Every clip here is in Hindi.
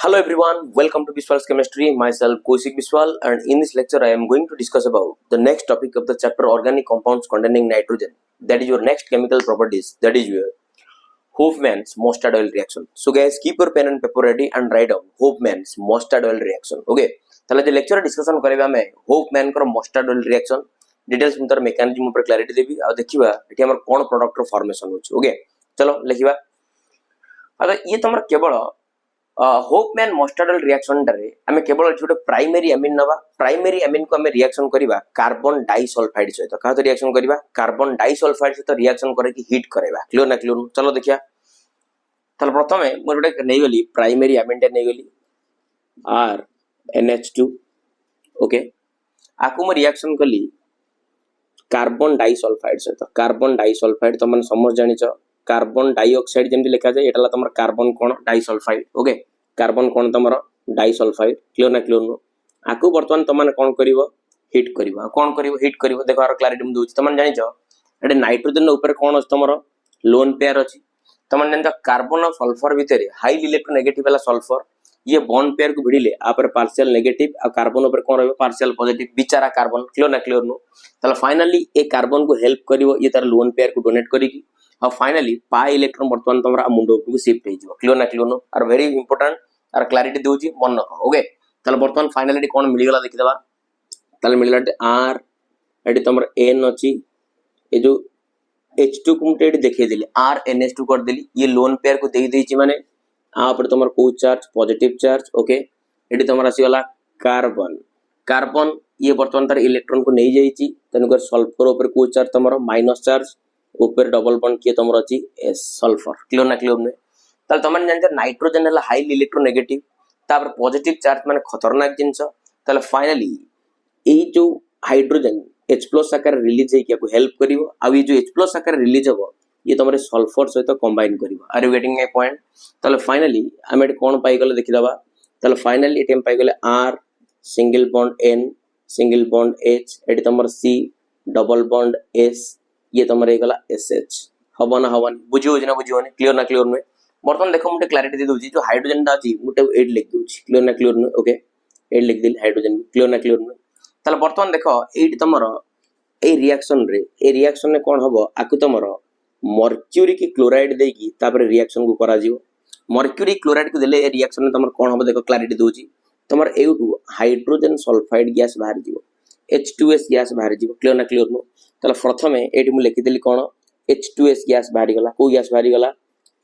Hello everyone, welcome to Biswal's Chemistry. Myself Kaushik Biswal, and in this lecture I am going to discuss about the next topic of the chapter organic compounds containing nitrogen. That is your next chemical properties. That is your Hofmann's mustard oil reaction. So guys, keep your pen and paper ready and write down Hofmann's mustard oil reaction. Okay. ताले जे लेक्चर डिस्कशन करबा में होफमैन कर मस्टर्ड ऑयल रिएक्शन डिटेल्स मुतर मेकानिज्म ऊपर क्लैरिटी देबी आ देखिबा एठी हमर कोन प्रोडक्ट रो फॉर्मेशन होछ. ओके चलो लिखिबा. अगर ये तमर केवल होफमैन मस्टर्ड ऑयल रिएक्शन रे आमे केवल छोटे प्राइमरी एमिन नबा. प्राइमरी एमिन को आमे रिएक्शन करबा कार्बन डाइसल्फाइड सहित. का तो रिएक्शन करबा कार्बन डाइसल्फाइड सहित रिएक्शन करे कि हीट करबा. क्लियर ना क्लियर? चलो देखिया. ताले प्रथमे मोर गोटे नै गली प्राइमरी एमिन टे नै गली आर NH2. ओके आकु म रिएक्शन कली कार्बन डाइसल्फाइड सहित. कार्बन डाइसल्फाइड तो मन समझ जानि छ कार्बन डाइऑक्साइड जेमति लिखा जाय एटाला तमर कार्बन कोन डाइसल्फाइड. ओके कार्बन कोन तमर डाइसल्फाइड. क्लियर ना क्लियर नो? आकु वर्तमान तमन कोन करिवो हीट करिवो. कोन करिवो हीट करिवो. देखो आर क्लैरिटी म दोछि. तमन जानि छ एटे नाइट्रोजन ऊपर कोन अछि तमर लोन पेयर अछि. तमन जानि छ कार्बन और सल्फर भितरे हाई इलेक्ट्रोनेगेटिव वाला सल्फर ये बॉन्ड पेयर को भिड़िले आपर पार्शियल नेगेटिव और कार्बन ऊपर कोन रहबो पार्शियल पॉजिटिव. बिचारा कार्बन. क्लियर ना क्लियर नो? तले फाइनली ए कार्बन को हेल्प करिवो ये तार लोन पेयर को डोनेट करिकी और फाइनली पाई इलेक्ट्रॉन वर्तमान तमरा मुंडो को शिफ्ट हे जिवो. क्लियर ना क्लियर नो? आर वेरी इंपोर्टेंट आर क्लैरिटी दोछि मन रखो. ओके तले वर्तमान फाइनली कोन मिली गला देखि देबा. तले मिली गला आर एडी तमर n अछि ए जो H2 को मुटे देखै देली आर NH2 कर देली. ये लोन पेयर को देई देछि माने आ पर तमर को चार्ज पॉजिटिव चार्ज. ओके एडी तमर आसी गला कार्बन. कार्बन ये वर्तमान तार इलेक्ट्रॉन को नहीं जाईची तनकर सल्फर ऊपर को चार्ज तमर माइनस चार्ज ऊपर डबल बॉन्ड किए तमर अछि S सल्फर. क्लियर ना क्लियर ने? तल तमन जानते नाइट्रोजन हला हाईली इलेक्ट्रोनेगेटिव तापर पॉजिटिव चार्ज माने खतरनाक जिंस. तल फाइनली ए जो हाइड्रोजन H+ आकार रिलीज हे को हेल्प करिवो. आ ये जो H+ आकार रिलीज हो ये तमरे सल्फर सहित कंबाइन करिवो. Are you getting my point? तले फाइनली हम एट कोन पाई गले देखि दबा. तले फाइनली एटीएम पाई गले R single bond N single bond H एटी तमर C डबल बॉन्ड S ये तमर हे गला SH. हबना हवन बुझियो जना बुझियो ने? क्लियर ना क्लियर ने? बर्तमान देखो मुटे क्लैरिटी दे दोछि जो हाइड्रोजन दा अछि मुटे 8 लिख दोछि. क्लियर ना क्लियर ने? ओके 8 लिख देली हाइड्रोजन. क्लियर ना क्लियर ने? तले बर्तमान देखो 8 तमर ए रिएक्शन ने कोन हबो आकु तमर मर्क्यूरी की क्लोराइड देकी तापर रिएक्शन को करा जिवो. मर्क्यूरी क्लोराइड को देले ए रिएक्शन में तमर कोन हबो देखो क्लैरिटी दोछि. तमर एउटू हाइड्रोजन सल्फाइड गैस बाहर जिवो. H2S गैस बाहर जिवो. क्लियर ना क्लियर नो? तले प्रथमे एटी मु लिखि देली कोन H2S गैस बाहर गला. को गैस बाहर गला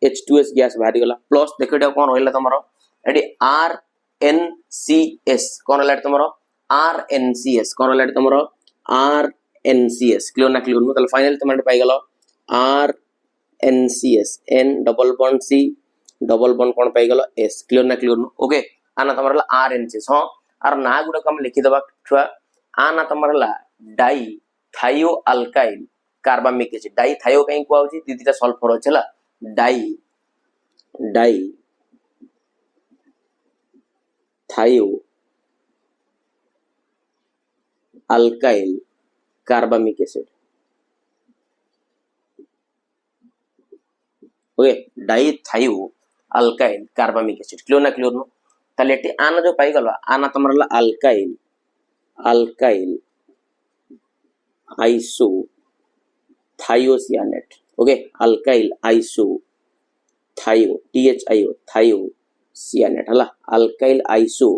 H2S गैस बाहर गला. प्लस देखो एटा कोन होइला तमर एटी RNCS कोन होइला तमर RNCS कोन होइला तमर RNCS. क्लियर ना क्लियर नो? तले फाइनल तमर पाई गला RNCS N double bond C double bond कोन पाई गला S. क्लियर ना क्लियर नो? ओके आना तमरला RNCS. हां आर ना गुडा हम लिखि दबा छुआ. आना तमरला di thio alkyl carbamic acid. Di thio कहीं को आउची दीदीटा सल्फर होचला di thio alkyl carbamic acid. Okay di thio alkyl carbamic acid. Clear ना क्लियर नो? ताले एटी आना जो पाई गलो आना तमरला alkyl iso thiocyanate. Okay alkyl iso thio THIO thiocyanate हला अल्काइल आइसो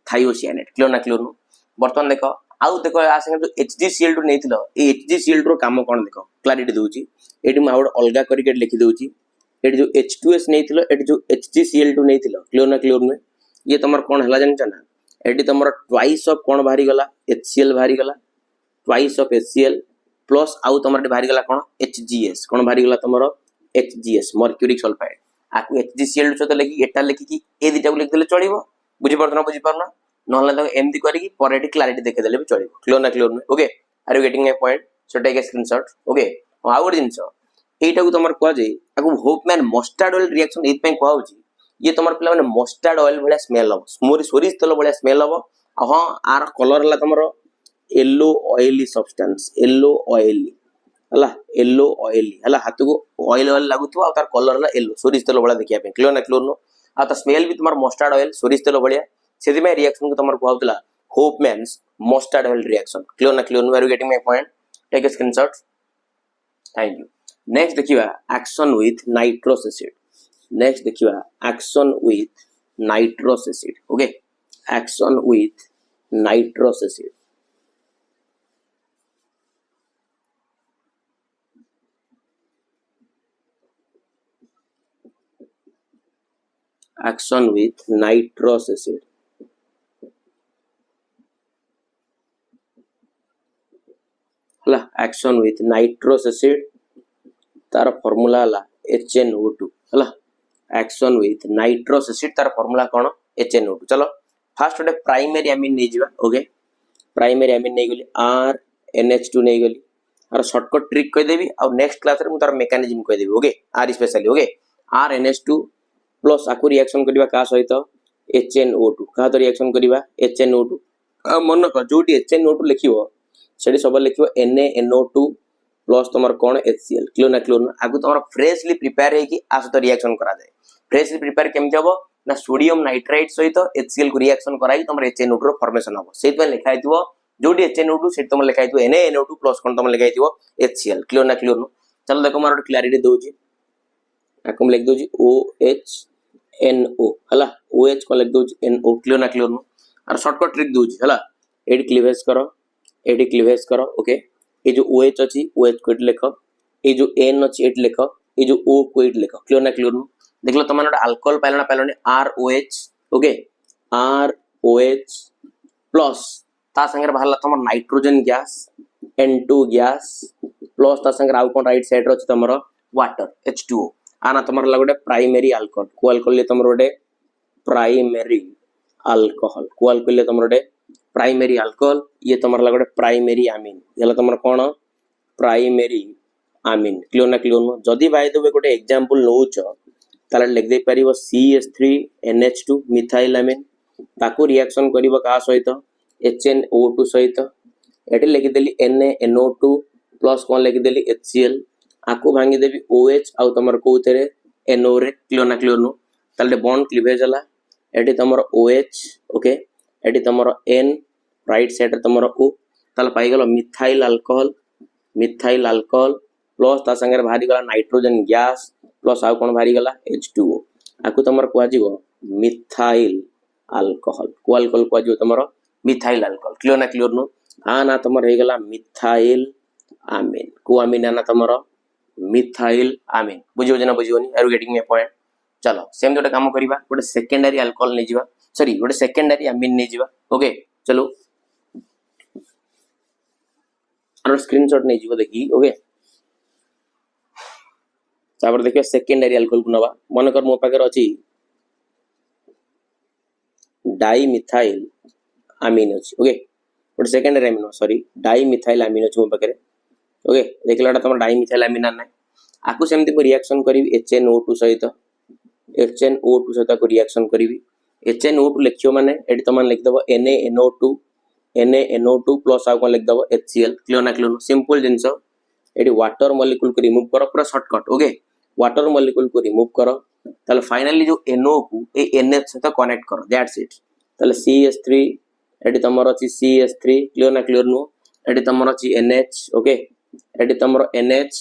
थायोसियानेट. क्लियर ना क्लियर नो? वर्तमान देखो आउ देखो आ संगे जो HgCl2 नेथिलो ए HgCl2 रो काम कोन देखो क्लैरिटी दोछि. एटी म आउड अलगा करिके लिखि दोछि. एटी जो H2S नेथिलो एटी जो HgCl2 नेथिलो. क्लियर ना क्लियर नो? ये तमर कोन हला जानि छना एटी तमर ट्वाइस ऑफ कोन भारी गला HCl भारी गला. ट्वाइस ऑफ HCl प्लस आउ तमर भारी गला कोन HGS. कोन भारी गला तमर HGS मर्क्यूरिक सल्फाइड. आकु HgCl2 सहित लिखि एटा लिखि कि ए दिटा को लिख देले चलिबो. बुझि परना नहले तो एमदी करी कि पर एटी क्लैरिटी देखे देले भी चलिबो. क्लियर ना clear no? Okay are you getting my point? So take a screenshot. Okay आ गुड जिंस एटा को तमर को जे आकु होफमैन मस्टर्ड ऑयल रिएक्शन एत पे को होची ये तमर पिला माने मस्टर्ड ऑयल भले स्मेल हो मोर सोरिस तेल भले स्मेल हो. हां आर कलर हला तमर yellow oily substance yellow oily हला येलो ऑयली हला हाथ को ऑयल ऑयल लागुथो आ तार कलर हला येलो सोरिस तेल भले देखिया पे. क्लियर ना क्लियर नो? आ त स्मेल भी तुम्हार मस्टर्ड ऑयल सोरिस तेल भलिया सेति में रिएक्शन को तुम्हार कहउतला Hoffmann's mustard oil reaction clear ना clear no are you getting my point take a screenshot thank you next देखिबा action with nitrous acid next देखिबा action with nitrous acid okay action with nitrous acid action with nitrous acid हला action with nitrous acid तार फार्मूला हला HNO2 हला action with nitrous acid तार फार्मूला कोन HNO2 चलो फर्स्ट ओटे प्राइमरी अमीन नै जिबा ओके प्राइमरी अमीन नै गली RNH2 नै गली और शॉर्टकट ट्रिक कह देबी और नेक्स्ट क्लास रे मु तार मेकानिज्म कह देबी ओके आर स्पेशली ओके RNH2 प्लस आकु रिएक्शन करिबा का सहित HNO2 का तो रिएक्शन करिबा HNO2 मन कर जोटी HNO2 लिखिबो सेडी सब लिखिबो NaNO2 प्लस तमर कोन HCl क्लियर ना क्लियर ना आगु तमर फ्रेशली प्रिपेयर है कि आस तो रिएक्शन करा जाए फ्रेशली प्रिपेयर केम जबो ना सोडियम नाइट्राइट सहित HCl को रिएक्शन कराई तमर HNO2 रो फॉर्मेशन हो सेत में लिखा हितबो जोटी HNO2 सेट तमर लिखा हितबो NaNO2 प्लस कोन तमर लिखा हितबो HCl क्लियर ना क्लियर नो चलो देखो मारो क्लैरिटी दोजी आकम लिख दोजी OHNO हला OH को लिख दोजी NO क्लियर ना क्लियर नो और शॉर्टकट ट्रिक दोजी हला एडी क्लीवेज करो ओके ये जो OH अछि OH को एडी लिखो ये जो N अछि एडी लिखो ये जो O को एडी लिखो क्लियर ना क्लियर नो देखलो तमन अल्कोहल पाइलना पाइलने ROH ओके ROH प्लस ता संगे बाहरला तमर nitrogen gas N2 gas plus ता संगे आउ कोन राइट साइड रो अछि तमर वाटर H2O आना तमर लगोडे प्राइमरी अल्कोहल को अल्कोहल ले तमर गोडे प्राइमरी अल्कोहल को अल्कोहल ले तमर गोडे प्राइमरी अल्कोहल ये तमर लगोडे प्राइमरी अमीन येला तमर कोन प्राइमरी अमीन क्लियर ना क्लियर नो जदी भाई देबे गोटे एग्जांपल नउछ ताले लिख दे परिबो CH3NH2 मिथाइल अमीन ताको रिएक्शन करिवो का सहित HNO2 सहित एटी लिखि देली NaNO2 प्लस कोन लिखि देली HCl आको भांगी देबी OH आउ तमर कोथरे NO रे क्लियर ना क्लियर नो ताले बॉन्ड क्लीवेज हला एटी तमर OH ओके एटी तमर N राइट साइड रे तमर O ताले पाई गेलो मिथाइल अल्कोहल प्लस ता संगे भारी गला नाइट्रोजन गैस प्लस आउ कोन भारी गला H2O आको तमर कोआ जीवो मिथाइल अल्कोहल को अल्कोहल कोआ जीवो तमर मिथाइल अल्कोहल क्लियर ना क्लियर नो आ ना तमर हे गला मिथाइल अमीन को अमीन ना तमर मिथाइल अमीन बुझियो जना बुझियोनी आर गेटिंग माय पॉइंट चलो सेम जोटे काम करिबा गोटे सेकेंडरी अल्कोहल नै जिबा सॉरी गोटे सेकेंडरी अमीन नै जिबा ओके चलो और स्क्रीनशॉट नै जिबो देखि ओके तापर देखियो सेकेंडरी अल्कोहल को नबा मन कर मो पाकर अछि डाई मिथाइल अमीन अछि ओके गोटे secondary amine sorry di methyl amine अछि मो पाकर ओके देखलाटा तमर डाई मिथाइल अमीन नै आकु सेमति को रिएक्शन करिवि HNO2 सहित को रिएक्शन करिवि HNO2 लिखियो माने एडी तमन लिख दबो NaNO2 प्लस आ कोन लिख दबो HCl क्लियर ना क्लियर सिंपल जिंस एडी वाटर मॉलिक्यूल को रिमूव करो पूरा शॉर्टकट ओके वाटर मॉलिक्यूल को रिमूव करो ताले फाइनली जो NO को ए NH से कनेक्ट करो दैट्स इट ताले CH3 एडी तमर अछि CH3 क्लियर ना क्लियर नो एडी तमर अछि NH ओके एडी तमर NH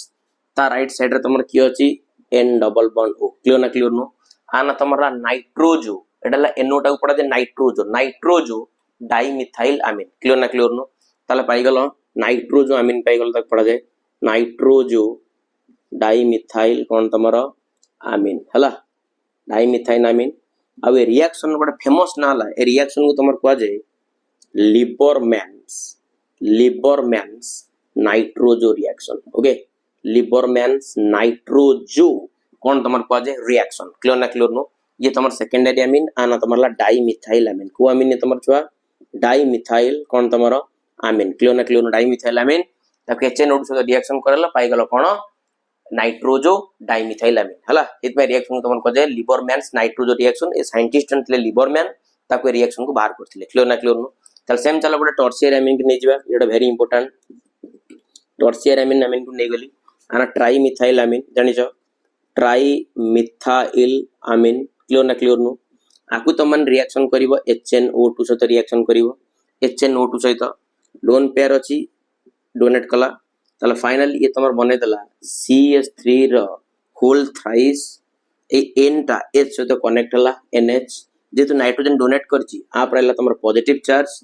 ता राइट साइड रे तमर की अछि N double bond O clear ना क्लियर नो आना तमरा नाइट्रोजो एडला NO टा पड़ा दे नाइट्रोजो डाइमिथाइल अमीन क्लियर ना क्लियर नो ताले पाई गलो नाइट्रोजो अमीन पाई गलो तक पड़ा जाए नाइट्रोजो डाइमिथाइल कोन तमरा अमीन हला डाइमिथाइल अमीन अब ए रिएक्शन बड़ा फेमस ना ला ए रिएक्शन को तमर को जाए लिबरमैन्स नाइट्रोजो रिएक्शन ओके लिबरमैन्स नाइट्रोजो कौन तमर को जाए रिएक्शन क्लियर ना क्लियर नो ये तमर सेकेंडरी अमीन आना तमरला डाइमिथाइल अमीन को अमीन ने तमर छुआ डाइमिथाइल कौन तमर अमीन क्लियर ना क्लियर नो डाइमिथाइल अमीन तब HNO2 से रिएक्शन करला पाई गलो कोन नाइट्रोजो डाइमिथाइल अमीन हला इतमे रिएक्शन तमन को जाए लिबरमैन्स नाइट्रोजो रिएक्शन ए साइंटिस्ट ने लिबरमैन ताको रिएक्शन को बाहर करथिले क्लियर ना क्लियर नो चल सेम चला गोटे टर्शियर अमीन के नै जिबा एटा वेरी इंपोर्टेंट टर्शियर अमीन को नै गली आना ट्राइमिथाइल अमीन जानि छ ट्राइमिथाइल अमीन क्लियर ना क्लियर नु आकु तुम मन रिएक्शन करिवो HNO2 सहित रिएक्शन करिवो HNO2 सहित लोन पेयर अछि डोनेट कला ताले फाइनल ये तमर बने देला CH3 रो होल थ्राइस ए N टा H सहित कनेक्ट हला NH जेतु नाइट्रोजन डोनेट करछि आ परला तमर पॉजिटिव चार्ज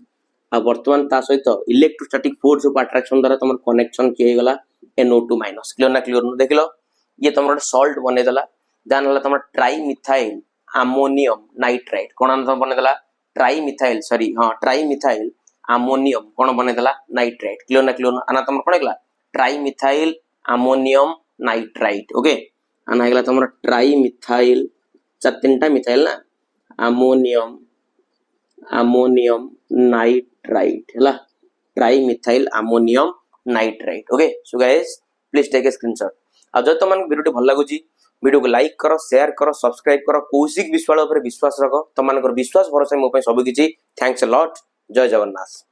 आ वर्तमान ता सहित इलेक्ट्रोस्टैटिक फोर्स ऑफ अट्रैक्शन द्वारा तमर कनेक्शन किए गला NO2 माइनस क्लियर ना क्लियर नु देखलो ये तमर सॉल्ट बने देला देन हला तमर ट्राई मिथाइल अमोनियम नाइट्राइट कोन बने देला ट्राई मिथाइल सॉरी हां ट्राई मिथाइल अमोनियम कोन बने देला नाइट्राइट क्लियर ना क्लियर आना तमर कोन गला tri methyl ammonium nitrite okay आना गला तमर ट्राई मिथाइल चार तीनटा मिथाइल ना अमोनियम अमोनियम नाइट्राइट हला tri methyl ammonium nitrite okay so guys please take a screenshot आ जो तुम वीडियो भल लागुची वीडियो को लाइक करो शेयर करो सब्सक्राइब करो कौशिक विश्वास ऊपर विश्वास रखो तुम विश्वास भरोसा मो सब किछि थैंक्स अ लॉट जय जगन्नाथ।